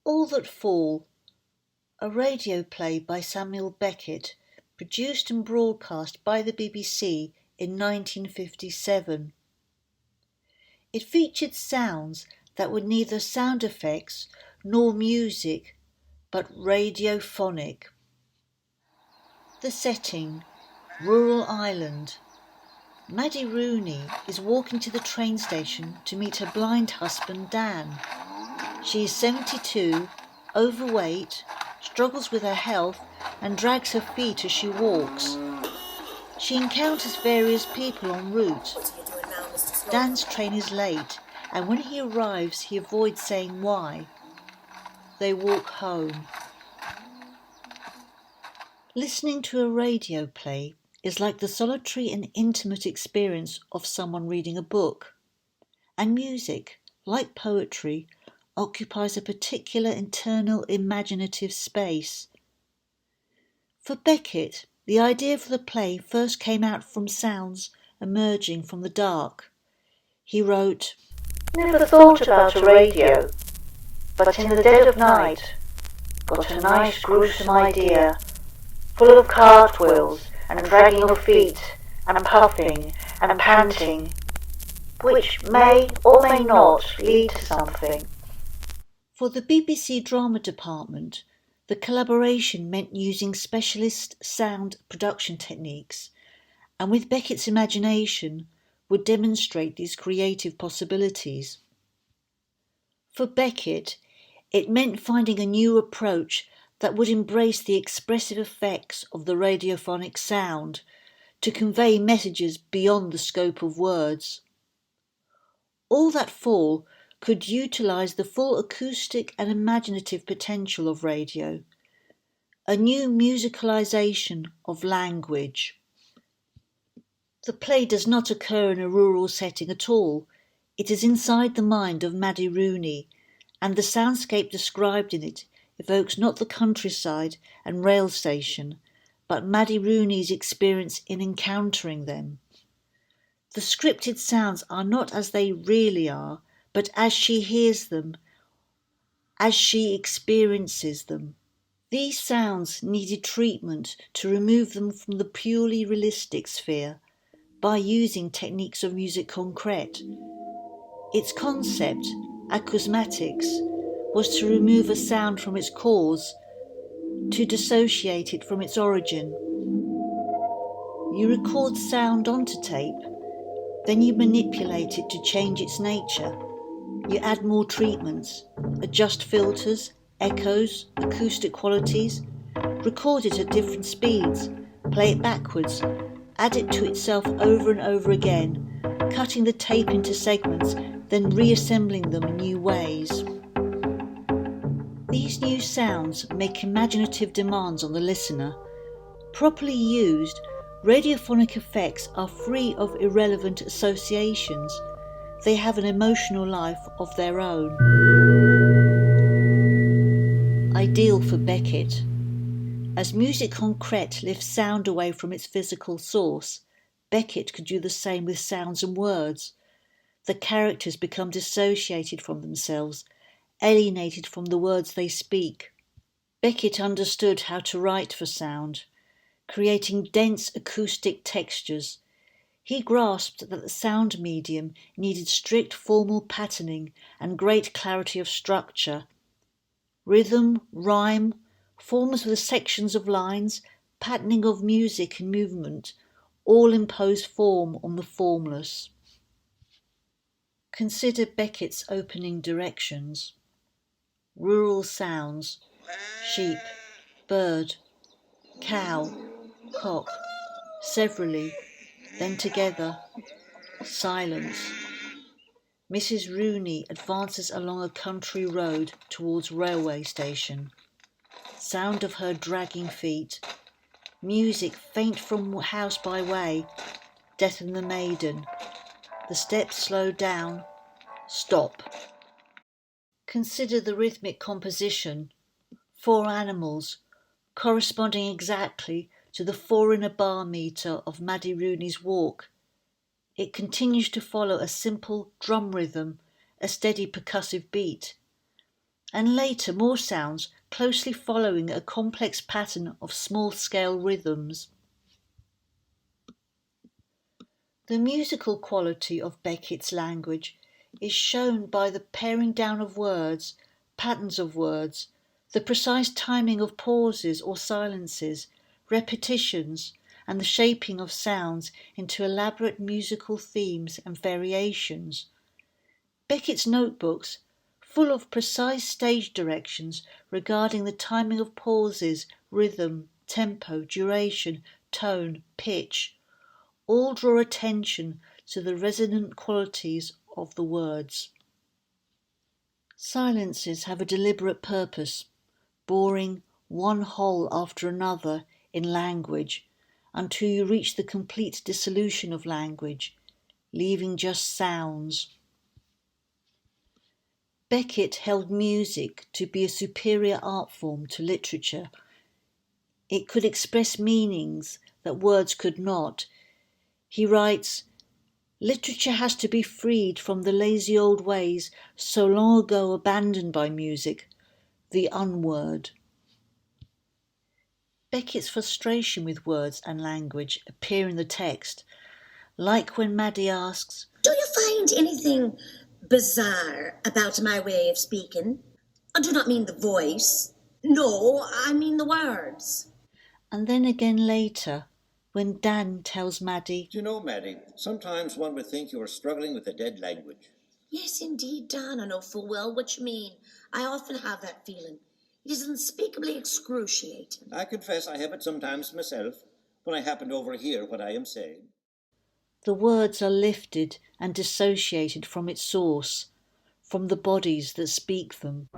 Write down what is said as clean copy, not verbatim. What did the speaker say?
All That Fall, a radio play by Samuel Beckett, produced and broadcast by the BBC in 1957. It featured sounds that were neither sound effects nor music, but radiophonic. The setting, rural Ireland. Maddie Rooney is walking to the train station to meet her blind husband Dan. She is 72, overweight, struggles with her health and drags her feet as she walks. She encounters various people en route. Dan's train is late, and when he arrives he avoids saying why. They walk home. Listening to a radio play is like the solitary and intimate experience of someone reading a book. And music, like poetry, occupies a particular internal imaginative space. For Beckett, the idea for the play first came out from sounds emerging from the dark. He wrote, "Never thought about a radio, but in the dead of night, got a nice gruesome idea, full of cartwheels and dragging of feet and puffing and panting, which may or may not lead to something." For the BBC Drama Department, the collaboration meant using specialist sound production techniques, and with Beckett's imagination would demonstrate these creative possibilities. For Beckett, it meant finding a new approach that would embrace the expressive effects of the radiophonic sound to convey messages beyond the scope of words. All That Fall could utilise the full acoustic and imaginative potential of radio, a new musicalisation of language. The play does not occur in a rural setting at all. It is inside the mind of Maddie Rooney, and the soundscape described in it evokes not the countryside and rail station, but Maddie Rooney's experience in encountering them. The scripted sounds are not as they really are, but as she hears them, as she experiences them. These sounds needed treatment to remove them from the purely realistic sphere by using techniques of musique concrète. Its concept, acousmatics, was to remove a sound from its cause, to dissociate it from its origin. You record sound onto tape, then you manipulate it to change its nature. You add more treatments, adjust filters, echoes, acoustic qualities, record it at different speeds, play it backwards, add it to itself over and over again, cutting the tape into segments, then reassembling them in new ways. These new sounds make imaginative demands on the listener. Properly used, radiophonic effects are free of irrelevant associations. They have an emotional life of their own. Ideal for Beckett. As musique concrète lifts sound away from its physical source, Beckett could do the same with sounds and words. The characters become dissociated from themselves, alienated from the words they speak. Beckett understood how to write for sound, creating dense acoustic textures. He grasped that the sound medium needed strict formal patterning and great clarity of structure. Rhythm, rhyme, forms with sections of lines, patterning of music and movement, all impose form on the formless. Consider Beckett's opening directions. Rural sounds, sheep, bird, cow, cock, severally, then together, silence. Mrs. Rooney advances along a country road towards railway station. Sound of her dragging feet. Music faint from house by way. Death and the maiden. The steps slow down. Stop. Consider the rhythmic composition. 4 animals, corresponding exactly to the 4 in a bar meter of Maddie Rooney's walk. It continues to follow a simple drum rhythm, a steady percussive beat. and later more sounds closely following a complex pattern of small-scale rhythms. The musical quality of Beckett's language is shown by the paring down of words, patterns of words, the precise timing of pauses or silences, repetitions, and the shaping of sounds into elaborate musical themes and variations. Beckett's notebooks, full of precise stage directions regarding the timing of pauses, rhythm, tempo, duration, tone, pitch, all draw attention to the resonant qualities of the words. Silences have a deliberate purpose, boring one whole after another in language until you reach the complete dissolution of language, leaving just sounds. Beckett held music to be a superior art form to literature. It could express meanings that words could not. He writes, "Literature has to be freed from the lazy old ways so long ago abandoned by music, the unword." Beckett's frustration with words and language appear in the text, like when Maddie asks, "Do you find anything bizarre about my way of speaking? I do not mean the voice. No, I mean the words." and then again later, when Dan tells Maddie, "Do you know, Maddie, sometimes one would think you were struggling with a dead language." "Yes, indeed, Dan, I know full well what you mean. I often have that feeling. It is unspeakably excruciating." "I confess I have it sometimes myself, when I happen to overhear what I am saying." the words are lifted and dissociated from its source, from the bodies that speak them.